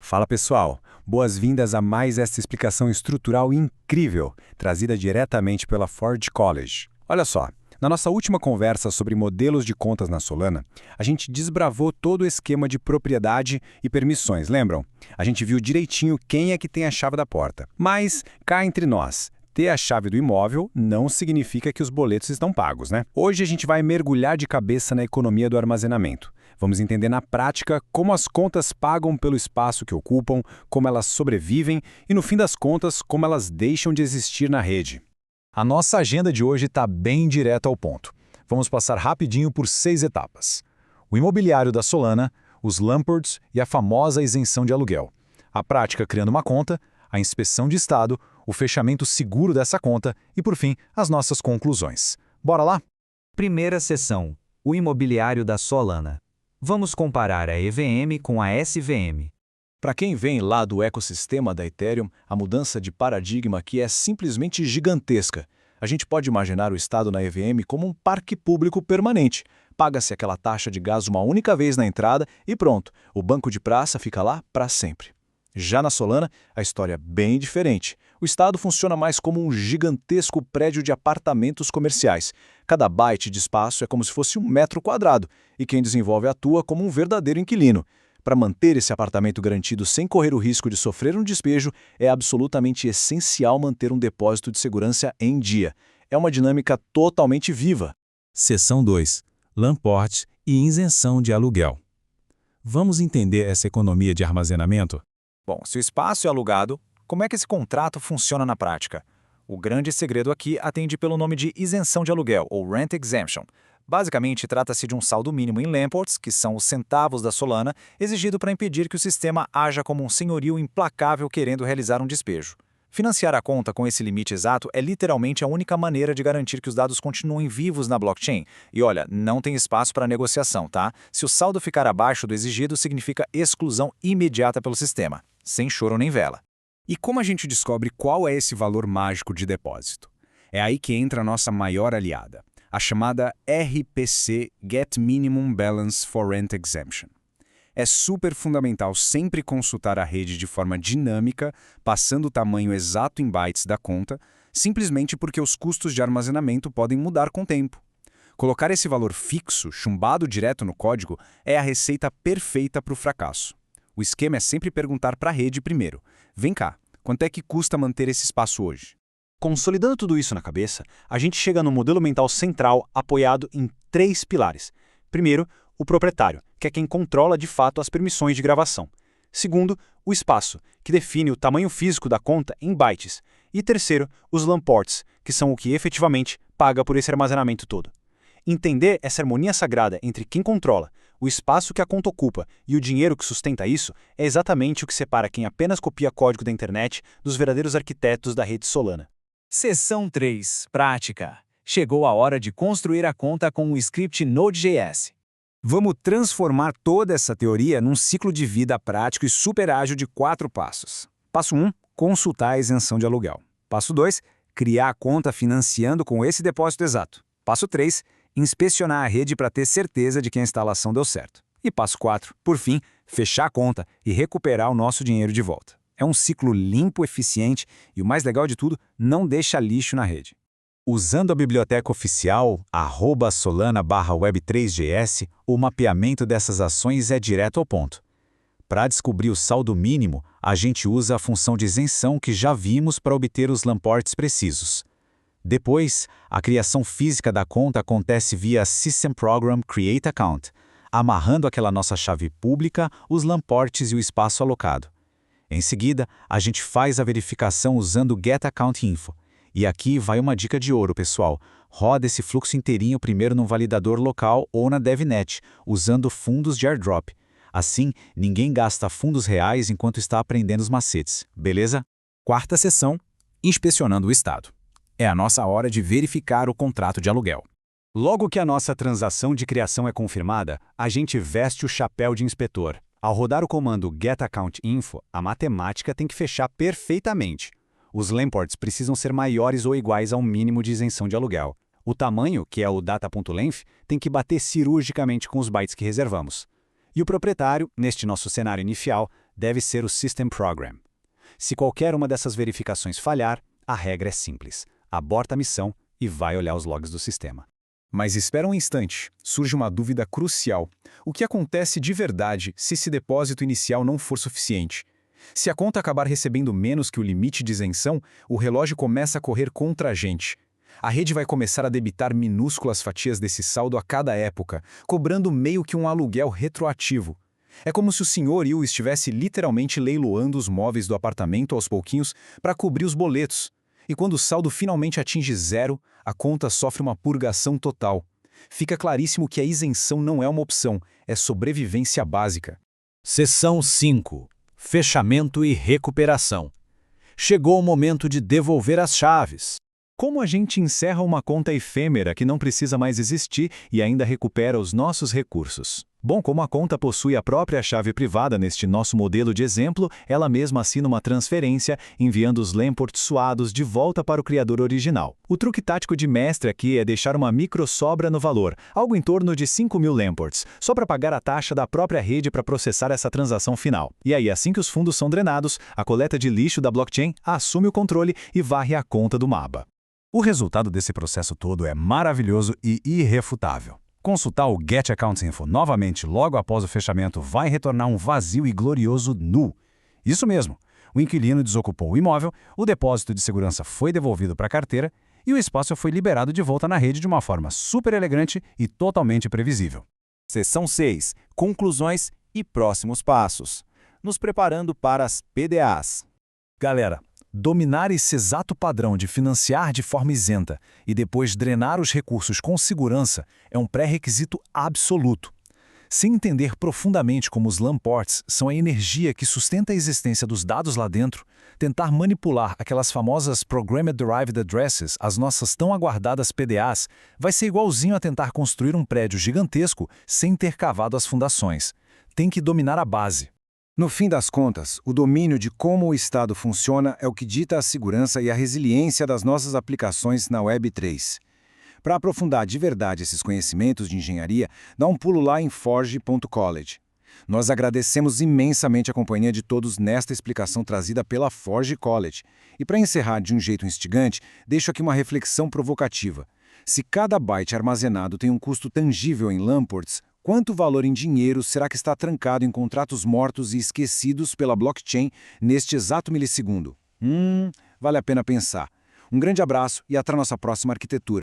Fala pessoal, boas-vindas a mais esta explicação estrutural incrível, trazida diretamente pela Ford College. Olha só, na nossa última conversa sobre modelos de contas na Solana, a gente desbravou todo o esquema de propriedade e permissões, lembram? A gente viu direitinho quem é que tem a chave da porta. Mas, cá entre nós, ter a chave do imóvel não significa que os boletos estão pagos, né? Hoje a gente vai mergulhar de cabeça na economia do armazenamento. Vamos entender na prática como as contas pagam pelo espaço que ocupam, como elas sobrevivem e, no fim das contas, como elas deixam de existir na rede. A nossa agenda de hoje está bem direto ao ponto. Vamos passar rapidinho por 6 etapas. O imobiliário da Solana, os Lamports e a famosa isenção de aluguel. A prática criando uma conta, a inspeção de estado, o fechamento seguro dessa conta e, por fim, as nossas conclusões. Bora lá? Primeira seção: o imobiliário da Solana. Vamos comparar a EVM com a SVM. Para quem vem lá do ecossistema da Ethereum, a mudança de paradigma aqui é simplesmente gigantesca. A gente pode imaginar o estado na EVM como um parque público permanente. Paga-se aquela taxa de gás uma única vez na entrada e pronto, o banco de praça fica lá para sempre. Já na Solana, a história é bem diferente. O estado funciona mais como um gigantesco prédio de apartamentos comerciais. Cada byte de espaço é como se fosse 1 metro quadrado, e quem desenvolve atua como um verdadeiro inquilino. Para manter esse apartamento garantido sem correr o risco de sofrer um despejo, é absolutamente essencial manter um depósito de segurança em dia. É uma dinâmica totalmente viva. Seção 2. Lamport e isenção de aluguel. Vamos entender essa economia de armazenamento? Bom, se o espaço é alugado, como é que esse contrato funciona na prática? O grande segredo aqui atende pelo nome de isenção de aluguel, ou Rent Exemption. Basicamente, trata-se de um saldo mínimo em Lamports, que são os centavos da Solana, exigido para impedir que o sistema haja como um senhorio implacável querendo realizar um despejo. Financiar a conta com esse limite exato é literalmente a única maneira de garantir que os dados continuem vivos na blockchain. E olha, não tem espaço para negociação, tá? Se o saldo ficar abaixo do exigido, significa exclusão imediata pelo sistema, sem choro nem vela. E como a gente descobre qual é esse valor mágico de depósito? É aí que entra a nossa maior aliada, a chamada RPC Get Minimum Balance for Rent Exemption. É super fundamental sempre consultar a rede de forma dinâmica, passando o tamanho exato em bytes da conta, simplesmente porque os custos de armazenamento podem mudar com o tempo. Colocar esse valor fixo, chumbado direto no código, é a receita perfeita para o fracasso. O esquema é sempre perguntar para a rede primeiro: vem cá, quanto é que custa manter esse espaço hoje? Consolidando tudo isso na cabeça, a gente chega no modelo mental central apoiado em 3 pilares. Primeiro, o proprietário, que é quem controla de fato as permissões de gravação. Segundo, o espaço, que define o tamanho físico da conta em bytes. E terceiro, os Lamports, que são o que efetivamente paga por esse armazenamento todo. Entender essa harmonia sagrada entre quem controla, o espaço que a conta ocupa e o dinheiro que sustenta isso é exatamente o que separa quem apenas copia código da internet dos verdadeiros arquitetos da rede Solana. Seção 3. Prática. Chegou a hora de construir a conta com o script Node.js. Vamos transformar toda essa teoria num ciclo de vida prático e super ágil de 4 passos. Passo 1, consultar a isenção de aluguel. Passo 2, criar a conta financiando com esse depósito exato. Passo 3, inspecionar a rede para ter certeza de que a instalação deu certo. E passo 4, por fim, fechar a conta e recuperar o nosso dinheiro de volta. É um ciclo limpo, eficiente e, o mais legal de tudo, não deixa lixo na rede. Usando a biblioteca oficial @solana/web3gs, o mapeamento dessas ações é direto ao ponto. Para descobrir o saldo mínimo, a gente usa a função de isenção que já vimos para obter os Lamports precisos. Depois, a criação física da conta acontece via System Program Create Account, amarrando aquela nossa chave pública, os Lamports e o espaço alocado. Em seguida, a gente faz a verificação usando o Get Account Info. E aqui vai uma dica de ouro, pessoal. Roda esse fluxo inteirinho primeiro no validador local ou na DevNet, usando fundos de airdrop. Assim, ninguém gasta fundos reais enquanto está aprendendo os macetes, beleza? Quarta seção, inspecionando o estado. É a nossa hora de verificar o contrato de aluguel. Logo que a nossa transação de criação é confirmada, a gente veste o chapéu de inspetor. Ao rodar o comando getAccountInfo, a matemática tem que fechar perfeitamente. Os Lamports precisam ser maiores ou iguais ao mínimo de isenção de aluguel. O tamanho, que é o data.length, tem que bater cirurgicamente com os bytes que reservamos. E o proprietário, neste nosso cenário inicial, deve ser o System Program. Se qualquer uma dessas verificações falhar, a regra é simples. Aborta a missão e vai olhar os logs do sistema. Mas espera um instante, surge uma dúvida crucial. O que acontece de verdade se esse depósito inicial não for suficiente? Se a conta acabar recebendo menos que o limite de isenção, o relógio começa a correr contra a gente. A rede vai começar a debitar minúsculas fatias desse saldo a cada época, cobrando meio que um aluguel retroativo. É como se o Sr. Yu estivesse literalmente leiloando os móveis do apartamento aos pouquinhos para cobrir os boletos. E quando o saldo finalmente atinge zero, a conta sofre uma purgação total. Fica claríssimo que a isenção não é uma opção, é sobrevivência básica. Seção 5. Fechamento e recuperação. Chegou o momento de devolver as chaves. Como a gente encerra uma conta efêmera que não precisa mais existir e ainda recupera os nossos recursos? Bom, como a conta possui a própria chave privada neste nosso modelo de exemplo, ela mesma assina uma transferência, enviando os Lamports suados de volta para o criador original. O truque tático de mestre aqui é deixar uma microsobra no valor, algo em torno de 5.000 Lamports, só para pagar a taxa da própria rede para processar essa transação final. E aí, assim que os fundos são drenados, a coleta de lixo da blockchain assume o controle e varre a conta do MABA. O resultado desse processo todo é maravilhoso e irrefutável. Consultar o Get Accounts Info novamente logo após o fechamento vai retornar um vazio e glorioso nu. Isso mesmo, o inquilino desocupou o imóvel, o depósito de segurança foi devolvido para a carteira e o espaço foi liberado de volta na rede de uma forma super elegante e totalmente previsível. Seção 6. Conclusões e próximos passos. Nos preparando para as PDAs. Galera, dominar esse exato padrão de financiar de forma isenta e depois drenar os recursos com segurança é um pré-requisito absoluto. Sem entender profundamente como os Lamports são a energia que sustenta a existência dos dados lá dentro, tentar manipular aquelas famosas Programmed Derived Addresses, as nossas tão aguardadas PDAs, vai ser igualzinho a tentar construir um prédio gigantesco sem ter cavado as fundações. Tem que dominar a base. No fim das contas, o domínio de como o Estado funciona é o que dita a segurança e a resiliência das nossas aplicações na Web3. Para aprofundar de verdade esses conhecimentos de engenharia, dá um pulo lá em forge.college. Nós agradecemos imensamente a companhia de todos nesta explicação trazida pela Forge College. E para encerrar de um jeito instigante, deixo aqui uma reflexão provocativa. Se cada byte armazenado tem um custo tangível em Lamports, quanto valor em dinheiro será que está trancado em contratos mortos e esquecidos pela blockchain neste exato milissegundo? Vale a pena pensar. Um grande abraço e até a nossa próxima arquitetura.